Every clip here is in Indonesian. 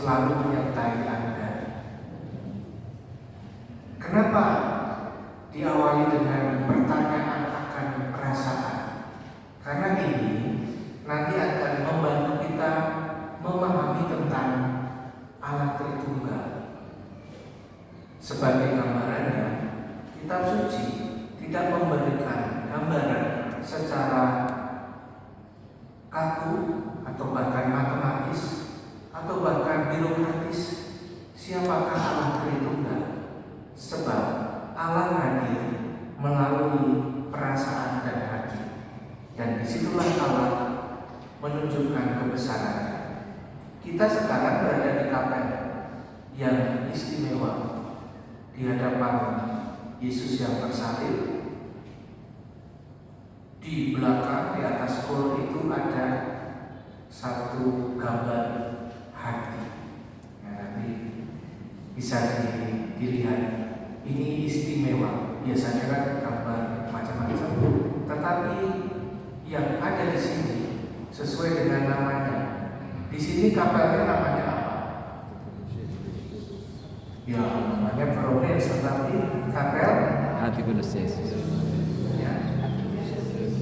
selalu menyertai Anda. Kenapa diawali dengan pertanyaan akan perasaan? Karena ini nanti akan membantu kita memahami tentang Allah Tritunggal. Sebagai gambarannya, kitab suci tidak memberikan gambaran secara kaku atau bahkan matematis atau bahkan birokratis siapakah Allah Tritunggal. Sebab Allah hadir melalui perasaan dan hati, dan disitulah Allah menunjukkan kebesarannya. Kita sekarang berada di kapel yang istimewa di hadapan Yesus yang tersalib. Di belakang, di atas kor itu ada satu gambar hati. Nah, nanti bisa dilihat. Ini istimewa. Biasanya kan gambar macam-macam, tetapi yang ada di sini sesuai dengan namanya. Di sini kapelnya namanya apa? Ya, namanya Verones, tetapi kapel Hati Kudus Yesus. ya,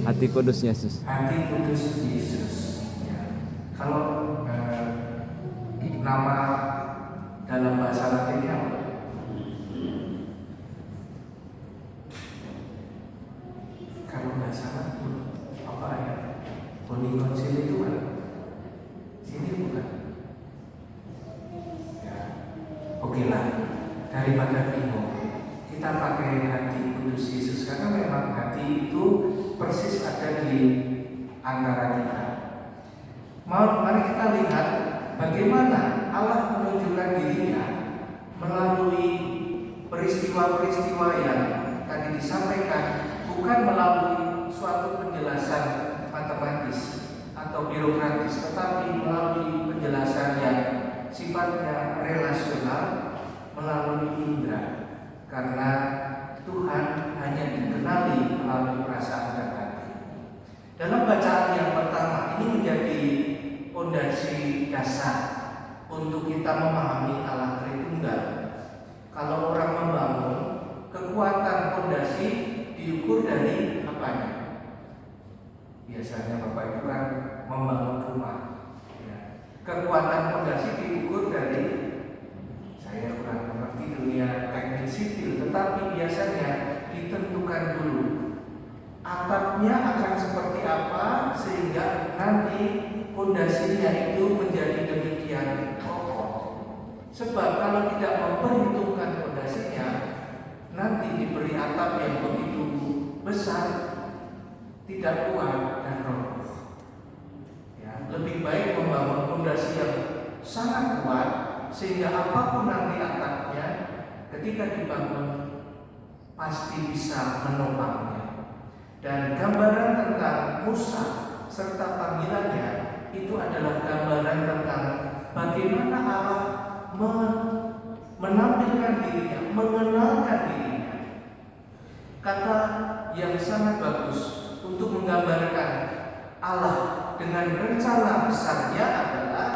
Hati Kudus Yesus. Hati Kudus Yesus. Ya. Kalau nama dalam bahasa Latinnya apa? Kalau nggak salah apa ya? Boni Concili itu kan? Sini bukan? Ya, oke lah. Daripada bingung, kita pakai hati Kudus Yesus karena memang hati itu persis ada di antara kita. Mari kita lihat bagaimana Allah menunjukkan dirinya melalui peristiwa-peristiwa yang tadi disampaikan, bukan melalui suatu penjelasan matematis atau birokratis, tetapi melalui penjelasan yang sifatnya relasional melalui indera. Karena Tuhan hanya dikenali melalui perasaan dan hati. Dalam bacaan yang pertama, ini menjadi fondasi dasar untuk kita memahami Allah Tritunggal. Kalau orang membangun, kekuatan fondasi diukur dari apanya? Biasanya Bapak Ibu kan membangun rumah. Ya. Kekuatan fondasi diukur dari, saya kurang mengerti dunia teknik sipil, tetapi biasanya ditentukan dulu atapnya akan seperti apa sehingga nanti fondasinya itu menjadi demikian kokoh. Sebab kalau tidak memperhitungkan fondasinya, nanti diberi atap yang begitu besar, tidak kuat dan roboh. Ya, lebih baik membangun fondasi yang sangat kuat sehingga apapun nanti atapnya, ketika dibangun pasti bisa menopangnya. Dan gambaran tentang Musa serta panggilannya itu adalah gambaran tentang bagaimana Allah menampilkan dirinya, mengenalkan dirinya. Kata yang sangat bagus untuk menggambarkan Allah dengan rencana besarnya adalah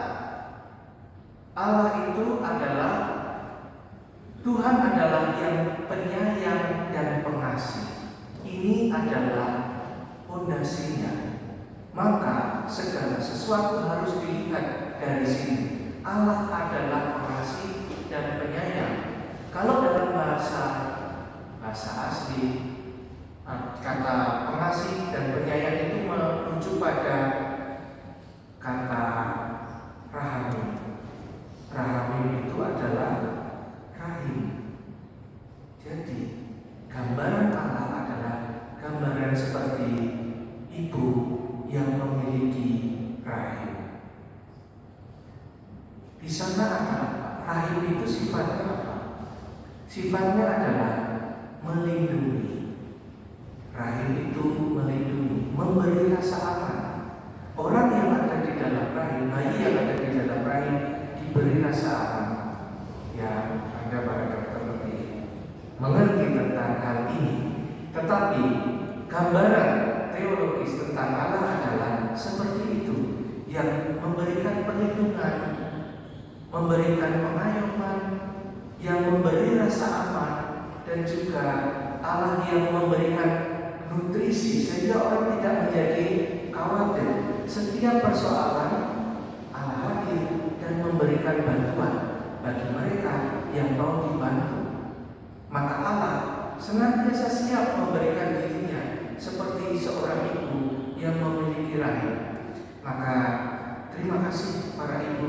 Allah itu adalah Tuhan adalah yang penyayang dan pengasih. Ini adalah fondasinya. Maka segala sesuatu harus dilihat dari sini. Allah adalah pengasih dan penyayang. Kalau dalam bahasa asli, kata pengasih dan penyayang itu merujuk pada kata rahim. Rahim itu adalah rahim. Jadi gambaran Allah adalah gambaran seperti ibu yang memiliki rahim. Di sana ada apa? Rahim itu sifatnya apa? Sifatnya adalah melindungi. Rahim itu melindungi, memberi rasa aman. Orang yang ada di dalam rahim, bayi yang ada di dalam rahim diberi rasa aman. Ya, Anda barangkali lebih mengerti tentang hal ini. Tetapi gambaran teologis tentang Allah adalah seperti itu, yang memberikan perlindungan, memberikan pengayuman, yang memberi rasa aman, dan juga Allah yang memberikan nutrisi sehingga orang tidak menjadi khawatir. Setiap persoalan Allah hadir dan memberikan bantuan bagi mereka yang mau dibantu. Maka Allah senantiasa siap memberikan dirinya seperti seorang ibu yang memiliki rahim. Maka terima kasih para ibu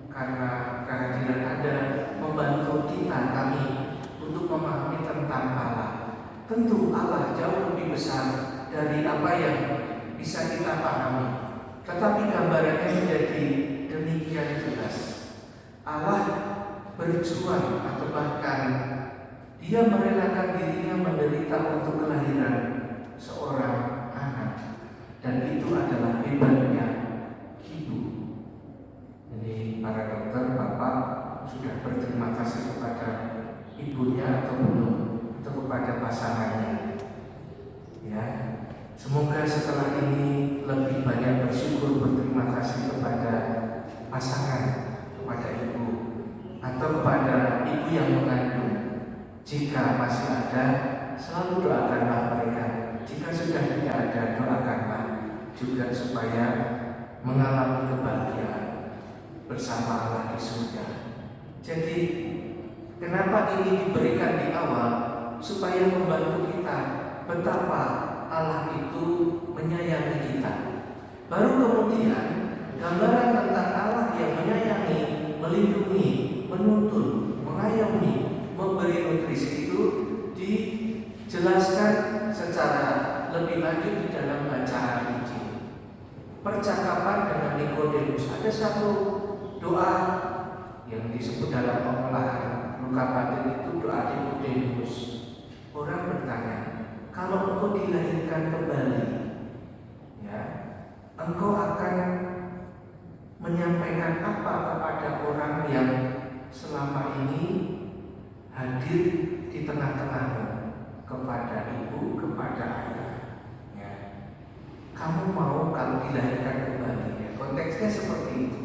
karena kehadiran Anda membantu kami untuk memahami tentang Allah. Tentu Allah jauh lebih besar dari apa yang bisa kita pahami, tetapi gambarannya menjadi demikian jelas. Allah berjuang atau bahkan Dia merelakan dirinya menderita untuk kelahiran seorang anak, dan itu adalah hebatnya ibu. Jadi para dokter, bapak sudah berterima kasih kepada ibunya atau belum, atau kepada pasangannya. Ya, semoga setelah ini lebih banyak bersyukur, berterima kasih kepada pasangan, kepada ibu, atau kepada ibu yang mengandung. Jika masih ada, selalu doakanlah mereka. Jika sudah tidak ada, doakanlah juga supaya mengalami kebahagiaan bersama Allah di surga. Jadi, kenapa ini diberikan di awal? Supaya membantu kita betapa Allah itu menyayangi kita. Baru kemudian gambaran tentang Allah yang menyayangi, melindungi, menuntun, mengayomi, memberi nutrisi itu dijelaskan secara lebih lanjut di dalam bacaan Injil. Percakapan dengan Nikodemus, ada satu doa yang disebut dalam pengolahan Luka Batin itu doa Nikodemus. Orang bertanya, kalau engkau dilahirkan kembali, ya, engkau akan menyampaikan apa kepada orang yang selama ini hadir di tengah-tengahmu, kepada ibu, kepada ayah. Ya. Kamu mau kalau dilahirkan kembali, ya. Konteksnya seperti itu.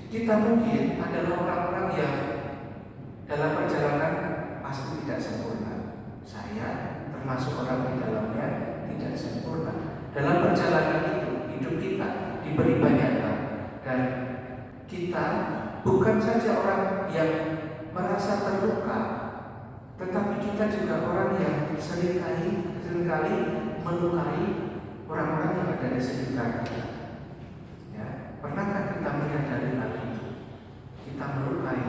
Kita mungkin adalah orang-orang yang dalam perjalanan pasti tidak sempurna. Saya termasuk orang di dalamnya tidak sempurna. Dalam perjalanan itu, hidup kita diberi banyak hal, dan kita bukan saja orang yang merasa terluka, tetapi kita juga orang yang seringkali melukai orang-orang yang ada di sekitar kita. Ya, pernahkah kita menyadari hal itu? Kita melukai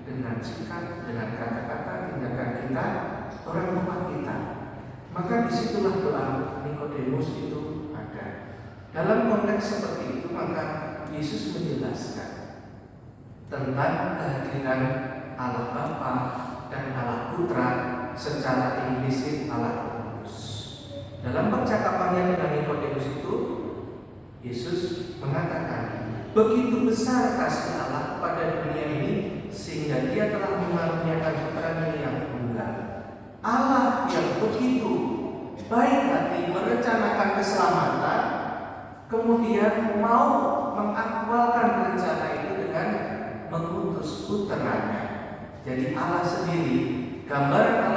dengan sikap, dengan kata-kata, tindakan kita, orang rumah kita. Maka disitulah doa Nikodemus itu ada. Dalam konteks seperti itu, maka Yesus menjelaskan tentang kehadiran Allah Bapa dan Allah Putra secara implisit Allah Kudus. Dalam percakapannya dengan Nikodemus itu, Yesus mengatakan, begitu besar kasih Allah pada dunia ini sehingga Dia telah mengaruniakan putranya yang tunggal. Allah yang begitu baik hati merencanakan keselamatan, kemudian mau mengaktualkan rencana itu dengan mengutus putranya. Jadi Allah sendiri, gambaran